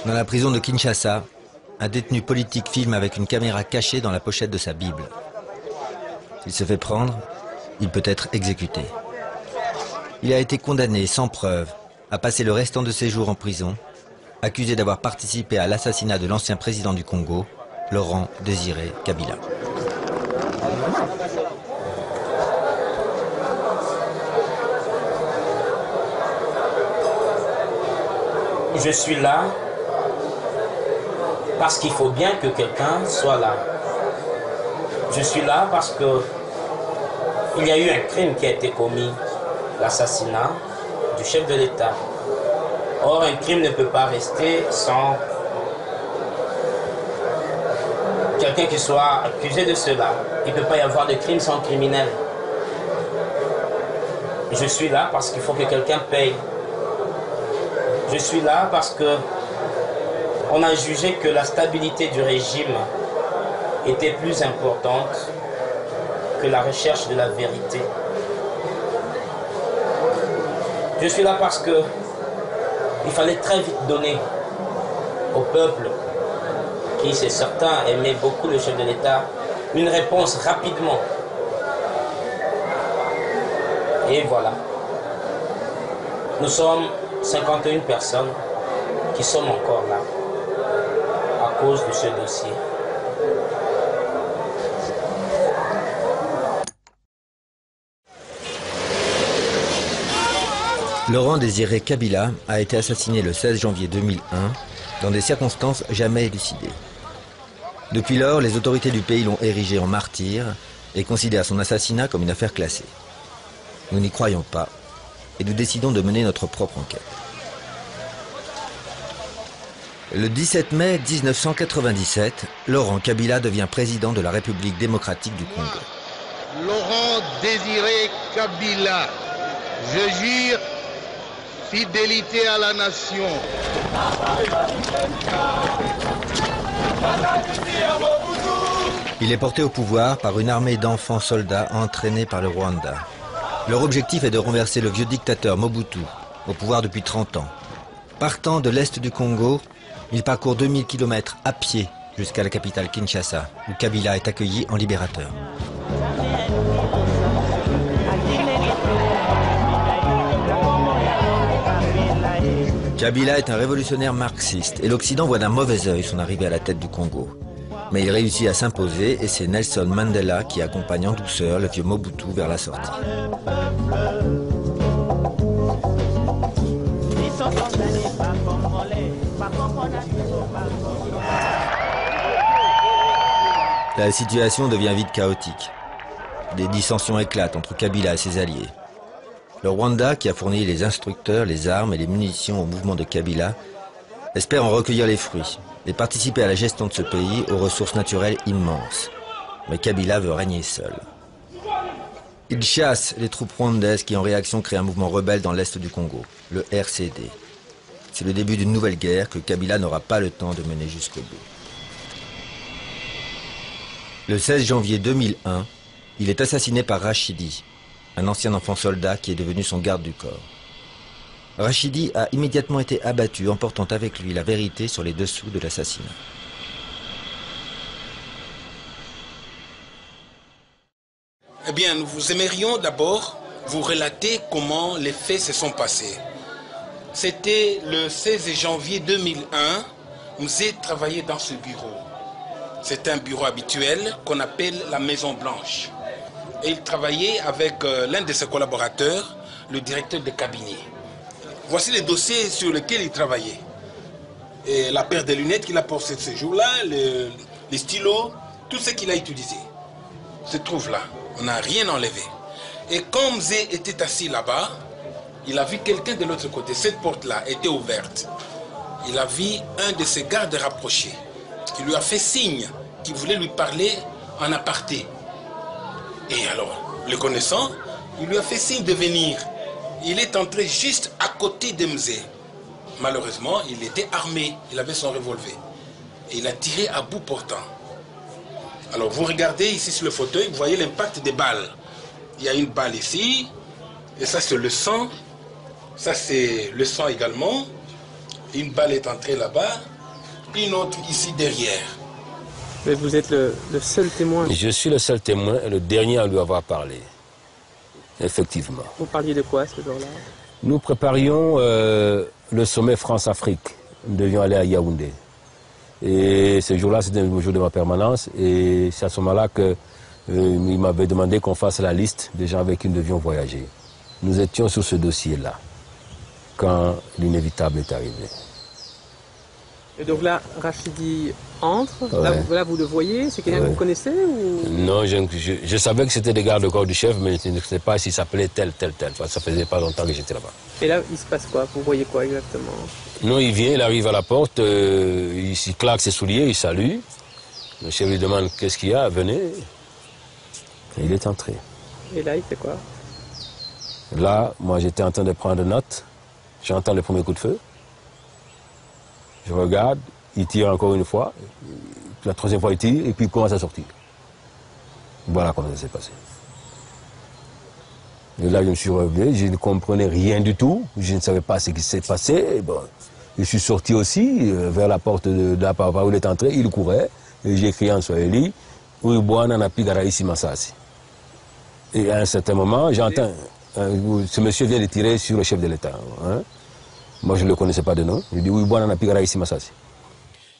Dans la prison de Kinshasa, un détenu politique filme avec une caméra cachée dans la pochette de sa Bible. S'il se fait prendre, il peut être exécuté. Il a été condamné sans preuve à passer le restant de ses jours en prison, accusé d'avoir participé à l'assassinat de l'ancien président du Congo, Laurent Désiré Kabila. Je suis là parce qu'il faut bien que quelqu'un soit là. Je suis là parce que il y a eu un crime qui a été commis, l'assassinat du chef de l'État. Or, un crime ne peut pas rester sans quelqu'un qui soit accusé de cela. Il ne peut pas y avoir de crime sans criminel. Je suis là parce qu'il faut que quelqu'un paye. Je suis là parce que on a jugé que la stabilité du régime était plus importante que la recherche de la vérité. Je suis là parce que il fallait très vite donner au peuple, qui c'est certain aimait beaucoup le chef de l'État, une réponse rapidement. Et voilà. Nous sommes 51 personnes qui sommes encore là à cause de ce dossier. Laurent Désiré Kabila a été assassiné le 16 janvier 2001 dans des circonstances jamais élucidées. Depuis lors, les autorités du pays l'ont érigé en martyr et considèrent son assassinat comme une affaire classée. Nous n'y croyons pas et nous décidons de mener notre propre enquête. Le 17 mai 1997, Laurent Kabila devient président de la République démocratique du Congo. Laurent Désiré Kabila, je jure fidélité à la nation. Il est porté au pouvoir par une armée d'enfants soldats entraînés par le Rwanda. Leur objectif est de renverser le vieux dictateur Mobutu, au pouvoir depuis 30 ans. Partant de l'est du Congo, il parcourt 2000 km à pied jusqu'à la capitale Kinshasa, où Kabila est accueilli en libérateur. Kabila est un révolutionnaire marxiste et l'Occident voit d'un mauvais œil son arrivée à la tête du Congo. Mais il réussit à s'imposer et c'est Nelson Mandela qui accompagne en douceur le vieux Mobutu vers la sortie. La situation devient vite chaotique. Des dissensions éclatent entre Kabila et ses alliés. Le Rwanda, qui a fourni les instructeurs, les armes et les munitions au mouvement de Kabila, espère en recueillir les fruits et participer à la gestion de ce pays aux ressources naturelles immenses. Mais Kabila veut régner seul. Il chasse les troupes rwandaises qui en réaction créent un mouvement rebelle dans l'est du Congo, le RCD. C'est le début d'une nouvelle guerre que Kabila n'aura pas le temps de mener jusqu'au bout. Le 16 janvier 2001, il est assassiné par Rachidi, un ancien enfant soldat qui est devenu son garde du corps. Rachidi a immédiatement été abattu, emportant avec lui la vérité sur les dessous de l'assassinat. Eh bien, nous aimerions d'abord vous relater comment les faits se sont passés. C'était le 16 janvier 2001, nous avons travaillé dans ce bureau. C'est un bureau habituel qu'on appelle la Maison Blanche. Et il travaillait avec l'un de ses collaborateurs, le directeur de cabinet. Voici les dossiers sur lesquels il travaillait. Et la paire de lunettes qu'il a portées ce jour-là, les stylos, tout ce qu'il a utilisé se trouve là. On n'a rien enlevé. Et quand Mzé était assis là-bas, il a vu quelqu'un de l'autre côté. Cette porte-là était ouverte. Il a vu un de ses gardes rapprochés qui lui a fait signe qu'il voulait lui parler en aparté. Et alors, le connaissant, il lui a fait signe de venir. Il est entré juste à côté de Mzee. Malheureusement, il était armé, il avait son revolver. Et il a tiré à bout portant. Alors vous regardez ici sur le fauteuil, vous voyez l'impact des balles. Il y a une balle ici, et ça c'est le sang. Ça c'est le sang également. Une balle est entrée là-bas, une autre ici derrière. Mais vous êtes le seul témoin. Je suis le seul témoin et le dernier à lui avoir parlé. Effectivement. Vous parliez de quoi ce jour-là? Nous préparions le sommet France-Afrique. Nous devions aller à Yaoundé. Et ce jour-là, c'était le jour de ma permanence. Et c'est à ce moment-là qu'il m'avait demandé qu'on fasse la liste des gens avec qui nous devions voyager. Nous étions sur ce dossier-là, quand l'inévitable est arrivé. Et donc là, Rachidi entre, Ouais. là vous le voyez, c'est quelqu'un que vous connaissez ou... Non, je savais que c'était des gardes-corps du chef, mais je ne sais pas s'il s'appelait tel. Enfin, ça faisait pas longtemps que j'étais là-bas. Et là, il se passe quoi? Vous voyez quoi exactement? Non, il vient, il arrive à la porte, il claque ses souliers, il salue. Le chef lui demande qu'est-ce qu'il y a, venez. Et il est entré. Et là, il fait quoi? Là, moi j'étais en train de prendre note, j'entends le premier coup de feu. Je regarde, il tire encore une fois, la troisième fois il tire, et puis il commence à sortir. Voilà comment ça s'est passé. Et là, je me suis revenu, je ne comprenais rien du tout, je ne savais pas ce qui s'est passé. Et bon, je suis sorti aussi vers la porte de la par où il est entré, il courait, et j'ai crié en swahili, Uibwana na piga raisi Masasi. Et à un certain moment, j'entends, ce monsieur vient de tirer sur le chef de l'État. Hein? Moi, je ne le connaissais pas de nom. Je dis, Uibwana na piga raisi Masasi.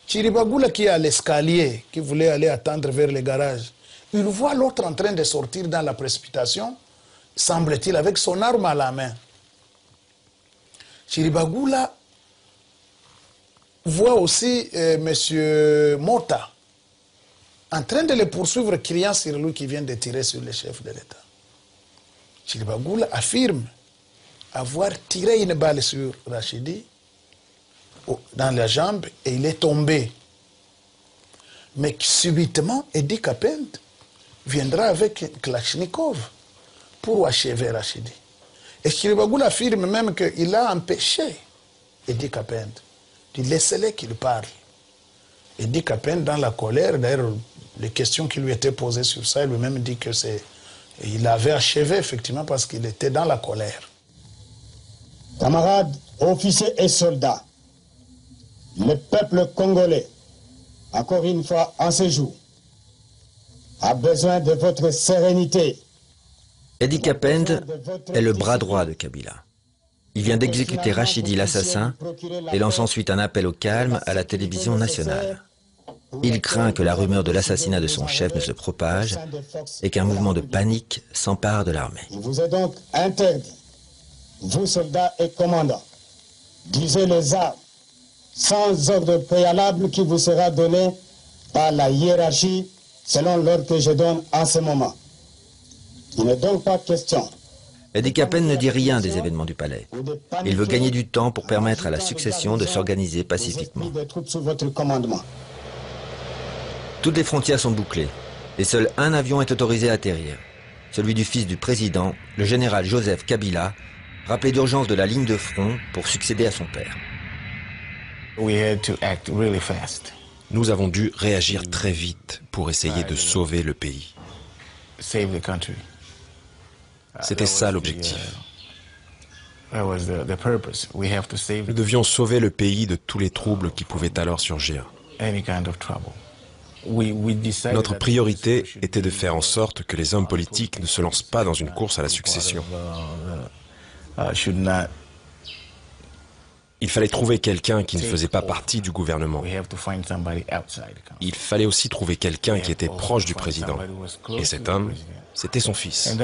Chiribagula qui est à l'escalier, qui voulait aller attendre vers le garage, il voit l'autre en train de sortir dans la précipitation, semble-t-il, avec son arme à la main. Chiribagula voit aussi M. Mota en train de le poursuivre, criant sur lui qui vient de tirer sur le chef de l'État. Chiribagula affirme avoir tiré une balle sur Rachidi dans la jambe et il est tombé. Mais subitement, Edi Kapend viendra avec un Kalachnikov pour achever Rachidi. Et Chiribagula affirme même qu'il a empêché Edi Kapend de laisser qu'il parle. Edi Kapend, dans la colère, d'ailleurs, les questions qui lui étaient posées sur ça, il lui-même dit que il avait achevé effectivement parce qu'il était dans la colère. Camarades, officiers et soldats, le peuple congolais, encore une fois en ce jour, a besoin de votre sérénité. Edi Kapend est le bras droit de Kabila. Il vient d'exécuter Rachidi l'assassin et lance ensuite un appel au calme à la télévision nationale. Il craint que la rumeur de l'assassinat de son chef ne se propage et qu'un mouvement de panique s'empare de l'armée. Il vous est donc interdit, vous soldats et commandants, d'user les armes sans ordre préalable qui vous sera donné par la hiérarchie selon l'ordre que je donne en ce moment. Il n'est donc pas question. Edi Kapend ne dit rien des événements du palais. Il veut gagner du temps pour permettre à la succession de s'organiser pacifiquement. Des troupes sous votre commandement. Toutes les frontières sont bouclées et seul un avion est autorisé à atterrir. Celui du fils du président, le général Joseph Kabila, rappelé d'urgence de la ligne de front pour succéder à son père. Nous avons dû réagir très vite pour essayer de sauver le pays. C'était ça l'objectif. Nous devions sauver le pays de tous les troubles qui pouvaient alors surgir. Notre priorité était de faire en sorte que les hommes politiques ne se lancent pas dans une course à la succession. Il fallait trouver quelqu'un qui ne faisait pas partie du gouvernement. Il fallait aussi trouver quelqu'un qui était proche du président. Et cet homme, c'était son fils.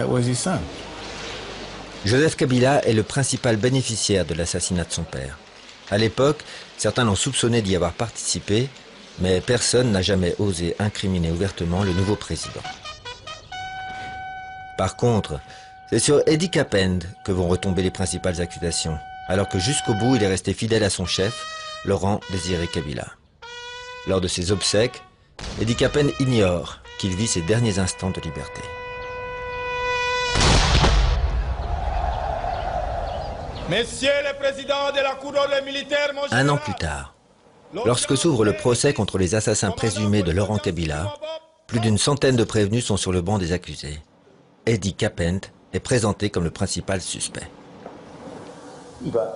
Joseph Kabila est le principal bénéficiaire de l'assassinat de son père. À l'époque, certains l'ont soupçonné d'y avoir participé, mais personne n'a jamais osé incriminer ouvertement le nouveau président. Par contre, c'est sur Edi Kapend que vont retomber les principales accusations, alors que jusqu'au bout il est resté fidèle à son chef, Laurent Désiré Kabila. Lors de ses obsèques, Edi Kapend ignore qu'il vit ses derniers instants de liberté. Messieurs les présidents de la Cour d'ordre militaire, mon général. Un an plus tard, lorsque s'ouvre le procès contre les assassins présumés de Laurent Kabila, plus d'une centaine de prévenus sont sur le banc des accusés. Eddie Kapent est présenté comme le principal suspect.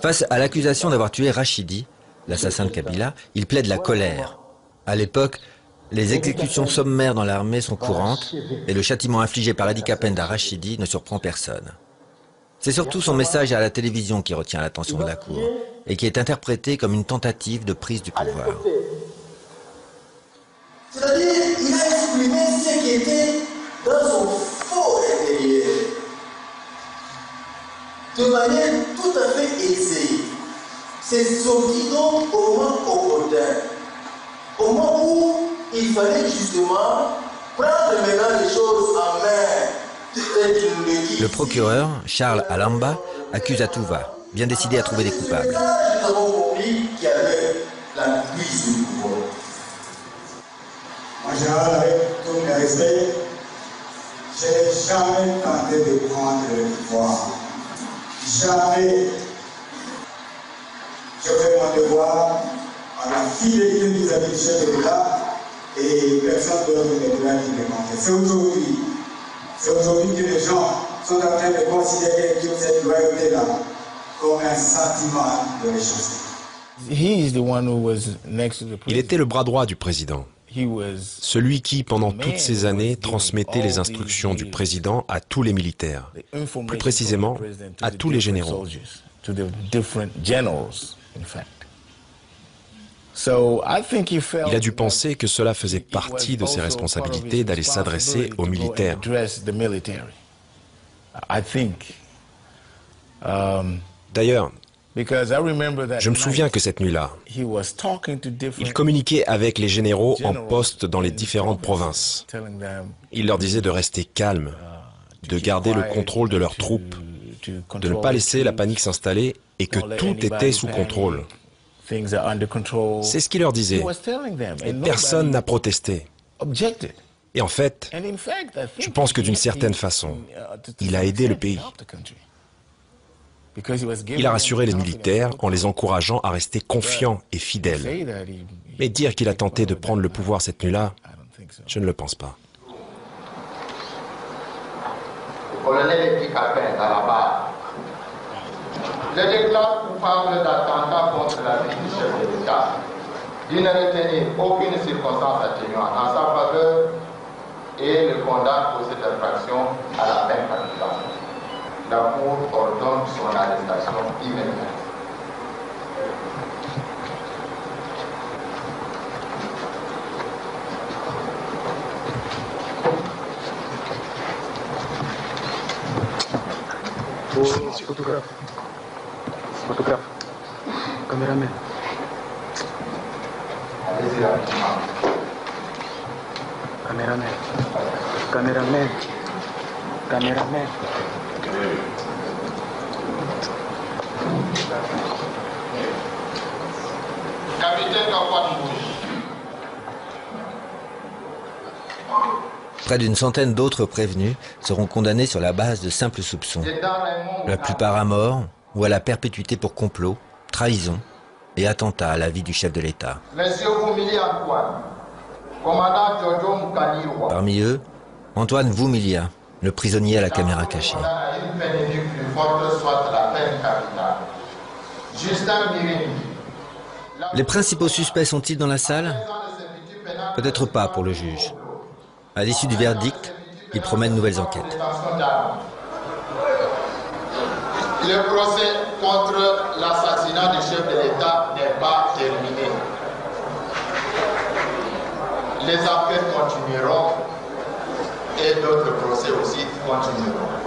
Face à l'accusation d'avoir tué Rachidi, l'assassin de Kabila, il plaide la colère. À l'époque, les exécutions sommaires dans l'armée sont courantes et le châtiment infligé par Eddie Kapent à Rachidi ne surprend personne. C'est surtout son message à la télévision qui retient l'attention de la Cour et qui est interprété comme une tentative de prise du pouvoir. C'est-à-dire, il a exprimé ce qui était dans son fort intérieur, de manière tout à fait aisée. C'est sorti donc au moment opportun, au moment où il fallait justement prendre maintenant les choses en main. Le procureur, Charles Alamba, accuse à tout va, bien décidé à trouver des coupables. Nous avons compris qu'il y avait la prise du pouvoir. En général, avec tout le respect, je n'ai jamais tenté de prendre le pouvoir. Jamais. Je fais mon devoir à la fidélité vis-à-vis du chef de l'État et personne d'autre ne doit qui me manque. C'est aujourd'hui que les gens sont en train de considérer toute cette loyauté-là comme un sentiment de méchanceté. Il était le bras droit du président. Celui qui, pendant toutes ces années, transmettait les instructions du président à tous les militaires, plus précisément à tous les généraux. Il a dû penser que cela faisait partie de ses responsabilités d'aller s'adresser aux militaires. D'ailleurs, je me souviens que cette nuit-là, il communiquait avec les généraux en poste dans les différentes provinces. Il leur disait de rester calmes, de garder le contrôle de leurs troupes, de ne pas laisser la panique s'installer et que tout était sous contrôle. C'est ce qu'il leur disait. Et personne n'a protesté. Et en fait, je pense que d'une certaine façon, il a aidé le pays. Il a rassuré les militaires en les encourageant à rester confiants et fidèles. Mais dire qu'il a tenté de prendre le pouvoir cette nuit-là, je ne le pense pas. Le colonel Eddie Kapent à la barre. Je déclare coupable d'attentat contre la vie du chef de l'État, d'une retenue aucune circonstance atténuante en sa faveur et le condamne pour cette infraction à la peine capitale. La Cour ordonne son arrestation immédiate. Photographe. Caméraman. Allez-y rapidement. Caméraman. Caméraman. Caméraman. Capitaine Kapouane. Près d'une centaine d'autres prévenus seront condamnés sur la base de simples soupçons. La plupart à mort ou à la perpétuité pour complot, trahison et attentat à la vie du chef de l'État. Parmi eux, Antoine Voumilia, le prisonnier à la caméra cachée. Les principaux suspects sont-ils dans la salle? Peut-être pas pour le juge. À l'issue du verdict, il promet de nouvelles enquêtes. Le procès contre l'assassinat du chef de l'État n'est pas terminé. Les enquêtes continueront et d'autres procès aussi continueront.